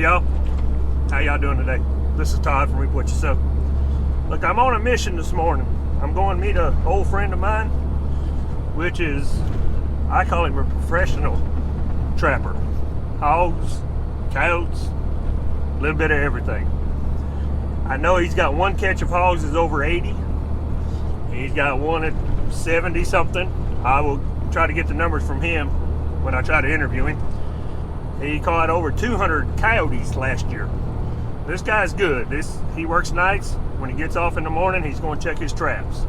y'all. How y'all doing today? This is Todd from Report Yourself. Look, I'm on a mission this morning. I'm going to meet an old friend of mine, which is, I call him a professional trapper. Hogs, coyotes, a little bit of everything. I know he's got one catch of hogs is over 80. He's got one at 70 something. I will try to get the numbers from him when I try to interview him. He caught over 200 coyotes last year. This guy's good. He works nights. When he gets off in the morning, he's going to check his traps.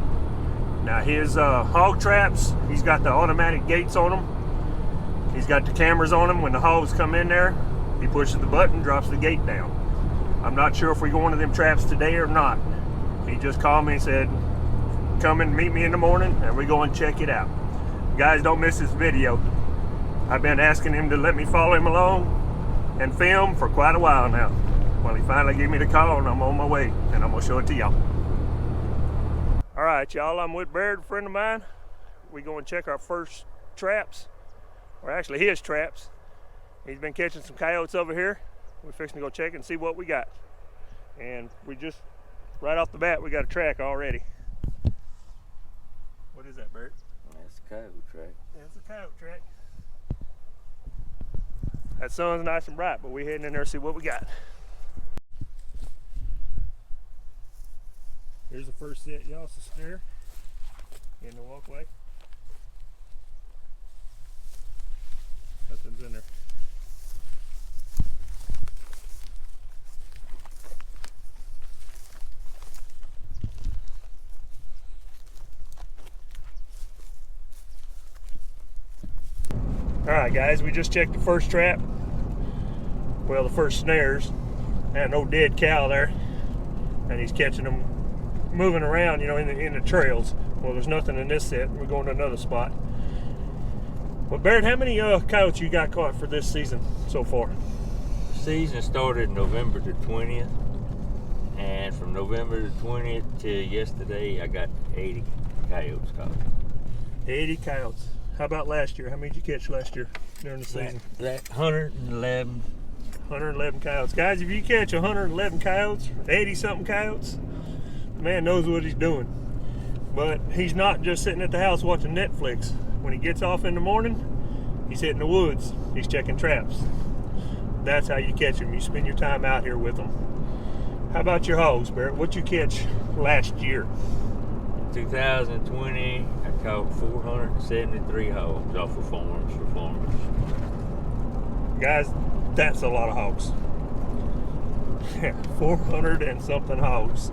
Now his hog traps, he's got the automatic gates on them. He's got the cameras on them. When the hogs come in there, he pushes the button, drops the gate down. I'm not sure if we go into them traps today or not. He just called me and said, come and meet me in the morning and we go and check it out. Guys, don't miss this video. I've been asking him to let me follow him along and film for quite a while now. Well, he finally gave me the call and I'm on my way and I'm gonna show it to y'all. All right, y'all, I'm with Baird, a friend of mine. We go and check our first traps, or actually his traps. He's been catching some coyotes over here. We're fixing to go check and see what we got. And we just, right off the bat, we got a track already. What is that, Baird? That's a coyote track. Yeah, it's a coyote track. That sun's nice and bright, but we're heading in there to see what we got. Here's the first set, y'all. It's a snare in the walkway. Nothing's in there. Alright guys, we just checked the first trap. Well, the first snares. And no dead cow there. And he's catching them moving around, you know, in the trails. Well, there's nothing in this set. We're going to another spot. Well, Baird, how many coyotes you got caught for this season so far? The season started November the 20th. And from November the 20th to yesterday, I got 80 coyotes caught. 80 coyotes. How about last year? How many did you catch last year during the season? That 111. 111 coyotes. Guys, if you catch 111 coyotes, 80 something coyotes, the man knows what he's doing. But he's not just sitting at the house watching Netflix. When he gets off in the morning, he's hitting the woods. He's checking traps. That's how you catch them. You spend your time out here with them. How about your hogs, Barrett? What'd you catch last year? 2020, I caught 473 hogs off of farms for farmers. Guys, that's a lot of hogs. 400 and something hogs.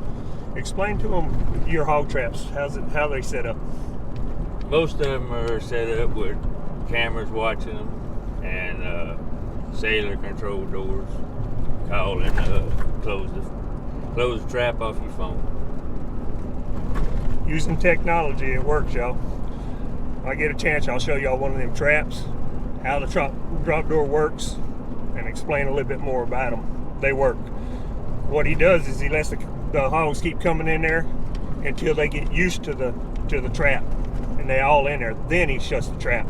Explain to them your hog traps. How they set up? Most of them are set up with cameras watching them and cellular control doors. Call and close the trap off your phone. Using technology, it works, y'all. When I get a chance, I'll show y'all one of them traps, how the drop door works, and explain a little bit more about them. They work. What he does is he lets the hogs keep coming in there until they get used to the trap, and they all in there. Then he shuts the trap.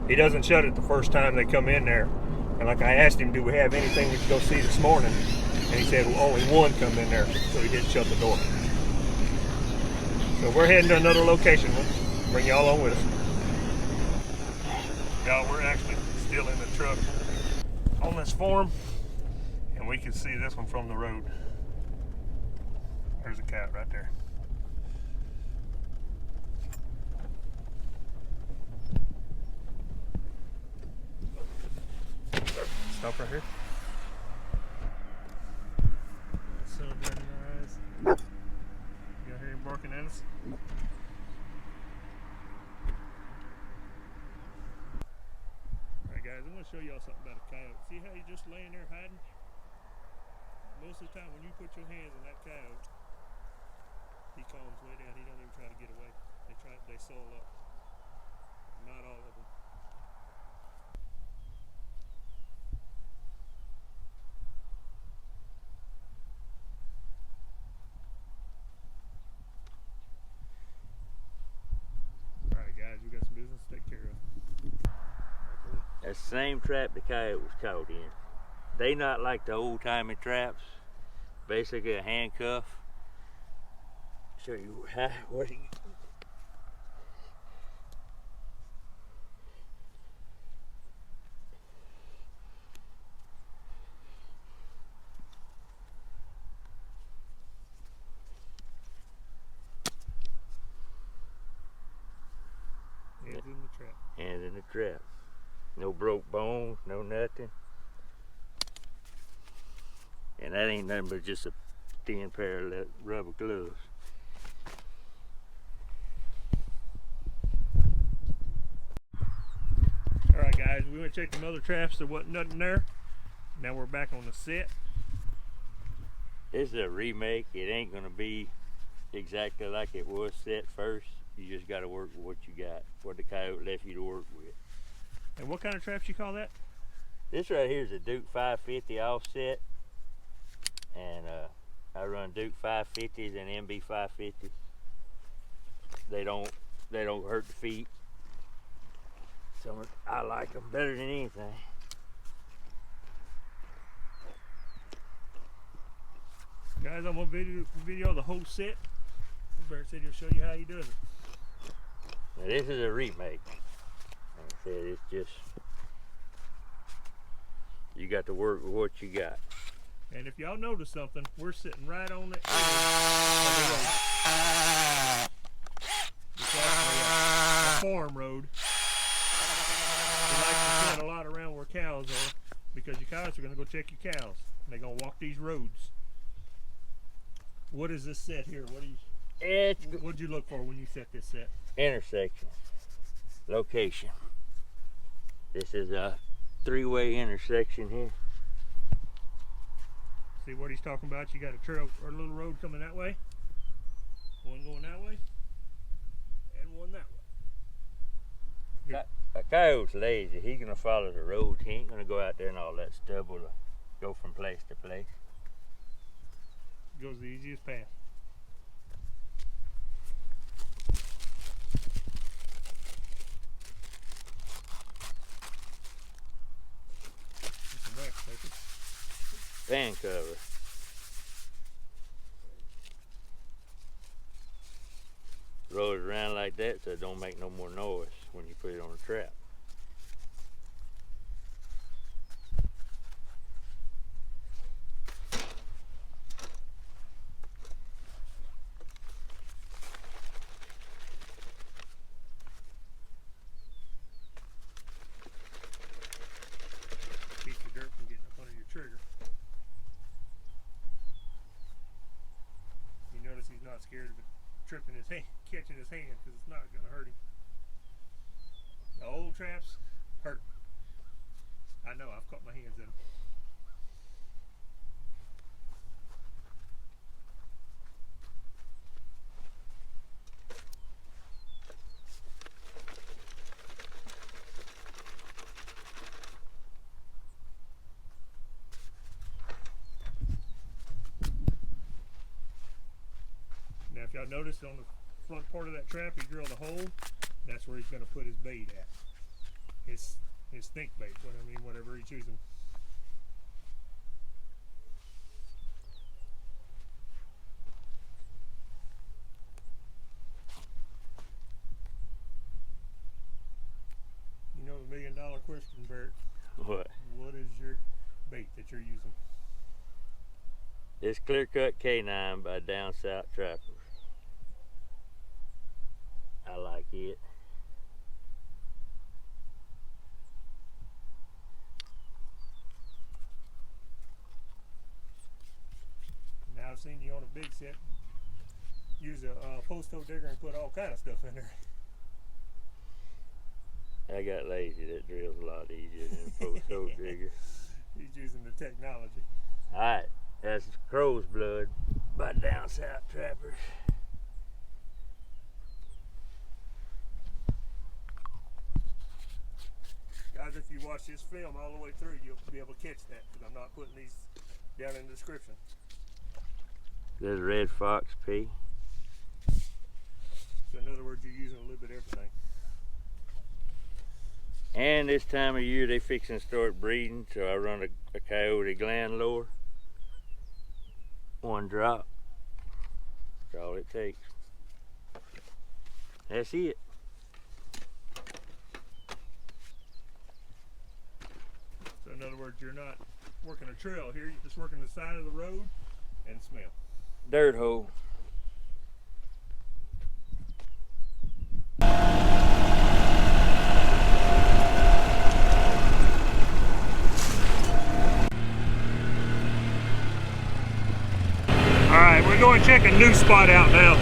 He doesn't shut it the first time they come in there. And like I asked him, do we have anything we can go see this morning? And he said, well, only one come in there, so he didn't shut the door. So we're heading to another location. We'll bring y'all on with us. Y'all, we're actually still in the truck on this farm, and we can see this one from the road. There's a cat right there. Stop right here. Sun right in your eyes. You hear him barking at us? Alright guys, I'm going to show y'all something about a coyote. See how he's just laying there hiding? Most of the time when you put your hands on that coyote, he calms way down. He don't even try to get away. They soil up. Not all of them. Alright guys, we got some business to take care of. That's the same trap the coyote was caught in. they not like the old-timey traps. Basically a handcuff. Show you what he. Hands in the trap. Hands in the trap. No broke bones, no nothing. And that ain't nothing but just a thin pair of rubber gloves. Alright guys, we went to check them other traps, there wasn't nothing there. Now we're back on the set. This is a remake. It ain't gonna be exactly like it was set first. You just gotta work with what you got, what the Coyote left you to work with. And what kind of traps you call that? This right here is a Duke 550 offset. And I run Duke 550s and MB 550s. They don't hurt the feet. So I like them better than anything. Guys, I'm gonna video the whole set. Bert said he'll show you how he does it. Now this is a remake. Like I said, it's just, you got to work with what you got. And if y'all notice something, we're sitting right on the edge of the road. It's actually a farm road. We like to spend a lot around where cows are, because your cows are going to go check your cows. And they're going to walk these roads. What is this set here? What'd you look for when you set this set? Intersection. Location. This is a three-way intersection here. See what he's talking about? You got a trail or a little road coming that way, one going that way, and one that way. A coyote's lazy. He's gonna follow the road. He ain't gonna go out there and all that stubble to go from place to place. Goes the easiest path. That's a wax paper. Fan cover. Roll it around like that so it don't make no more noise when you put it on a trap. Keep the dirt from getting up under your trigger. You notice he's not scared of it tripping his hand, catching his hand, because it's not going to hurt him. The old traps hurt. I know, I've caught my hands in them. Now if y'all notice on the front part of that trap, he drilled a hole. That's where he's going to put his bait at. His stink bait, whatever he's using. You know the $1 million question, Bert. What? What is your bait that you're using? It's Clear Cut K9 by Down South Trappers. I like it. Now I've seen you on a big set use a post hole digger and put all kind of stuff in there. I got lazy. That drill's a lot easier than a post hole digger. He's using the technology. Alright, that's Crow's Blood by Down South Trappers. Guys, if you watch this film all the way through, you'll be able to catch that, because I'm not putting these down in the description. There's Red Fox P. So in other words, you're using a little bit of everything. And this time of year they fixing to start breeding, so I run a coyote gland lower. One drop. That's all it takes. That's it. So in other words, you're not working a trail here, you're just working the side of the road and smell. Dirt hole. Alright, we're going to check a new spot out now.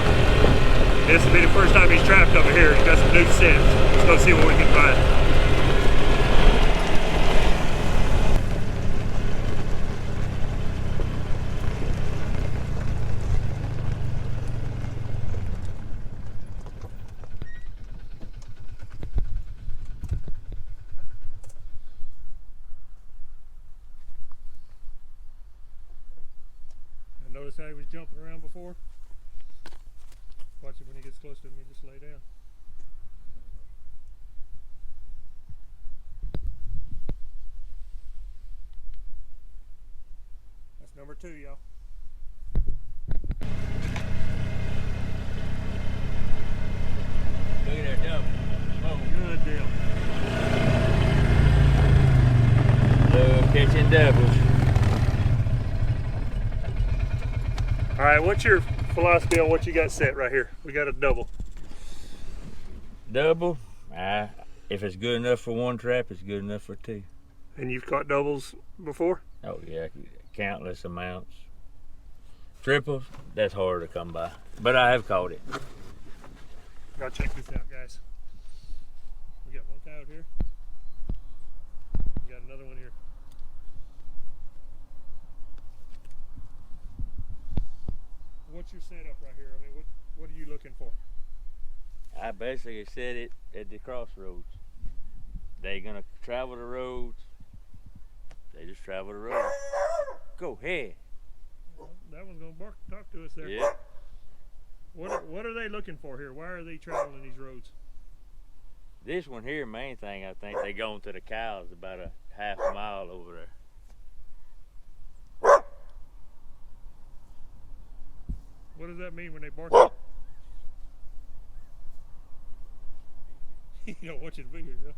This will be the first time he's trapped over here. He's got some new scents. Let's go see what we can find. Notice how he was jumping around before? Watch it when he gets close to me, just lay down. That's number 2, y'all. Look at that double. Oh, good deal. Love catching doubles. Alright, what's your philosophy on what you got set right here? We got a double. Double? If it's good enough for one trap, it's good enough for 2. And you've caught doubles before? Oh yeah, countless amounts. Triples, that's hard to come by. But I have caught it. Now check this out, guys. We got one coyote here. We got another one here. What's your setup right here? I mean, what are you looking for? I basically set it at the crossroads. They're gonna travel the roads. They just travel the roads. Go ahead. Well, that one's gonna bark, talk to us there. Yeah. What are they looking for here? Why are they traveling these roads? This one here, main thing, I think they going to the cows about a half a mile over there. What does that mean when they bark? You don't want you to be here, huh?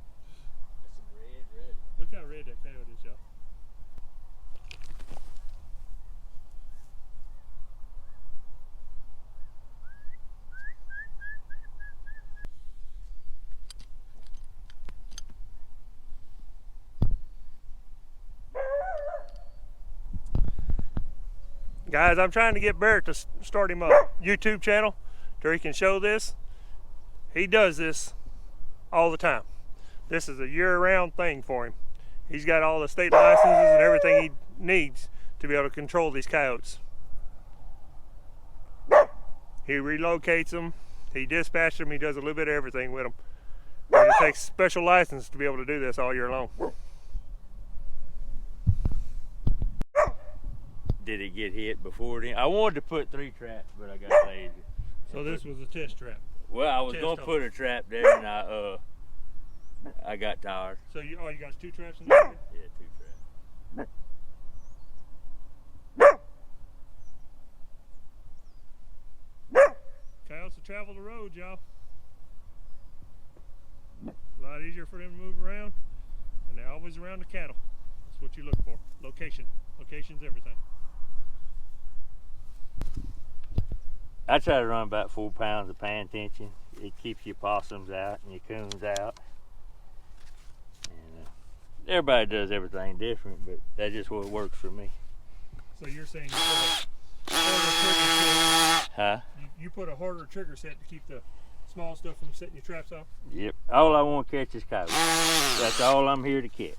That's some red. Look how red that coyote is, y'all. Guys, I'm trying to get Barrett to start him a YouTube channel to where he can show this. He does this all the time. This is a year-round thing for him. He's got all the state licenses and everything he needs to be able to control these coyotes. He relocates them, he dispatches them, he does a little bit of everything with them. But it takes special license to be able to do this all year long. Did it get hit before then? I wanted to put 3 traps, but I got lazy. So this was a test trap. Well, I was Test gonna hole. put a trap there, and I got tired. So you got 2 traps in there? Yeah, 2 traps. Coyotes will travel the road, y'all. A lot easier for them to move around, and they're always around the cattle. That's what you look for. Location. Location's everything. I try to run about 4 pounds of pan tension. It keeps your possums out and your coons out. And everybody does everything different, but that's just what works for me. So you're saying you put a harder trigger set? Huh? You put a harder trigger set to keep the small stuff from setting your traps off? Yep. All I want to catch is coyotes. That's all I'm here to catch.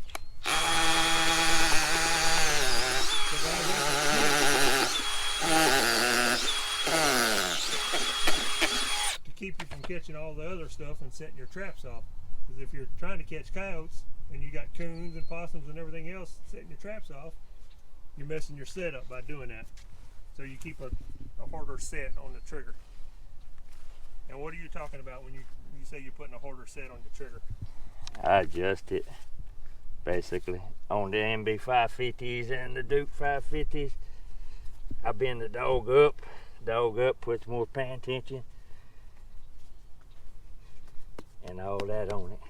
To keep you from catching all the other stuff and setting your traps off. Because if you're trying to catch coyotes and you got coons and possums and everything else setting your traps off, you're messing your setup by doing that. So you keep a harder set on the trigger. And what are you talking about when you say you're putting a harder set on the trigger? I adjust it basically on the MB 550s and the Duke 550s. I bend the dog up. Dog up puts more pan tension and all that on it.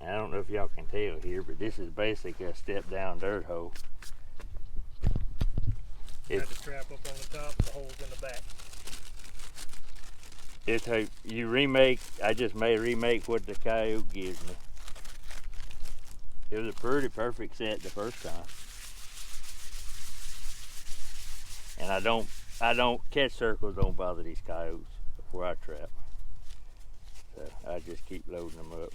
I don't know if y'all can tell here, but this is basically a step down dirt hole. Got the trap up on the top, the holes in the back. It's a you remake. I just may remake what the Coyote gives me. It was a pretty perfect set the first time, and I don't catch circles. Don't bother these Coyotes before I trap. So I just keep loading them up.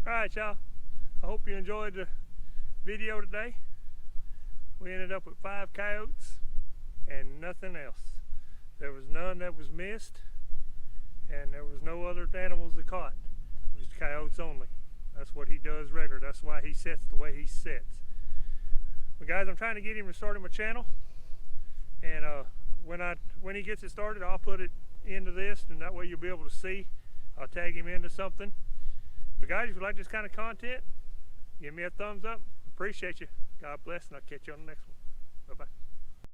Alright y'all, I hope you enjoyed the video today. We ended up with 5 coyotes and nothing else. There was none that was missed, and there was no other animals that caught. It was coyotes only. That's what he does regular. That's why he sets the way he sets. But guys, I'm trying to get him to start my channel, and when he gets it started, I'll put it into this, and that way you'll be able to see. I'll tag him into something. But guys, if you like this kind of content, give me a thumbs up. Appreciate you. God bless, and I'll catch you on the next one. Bye-bye.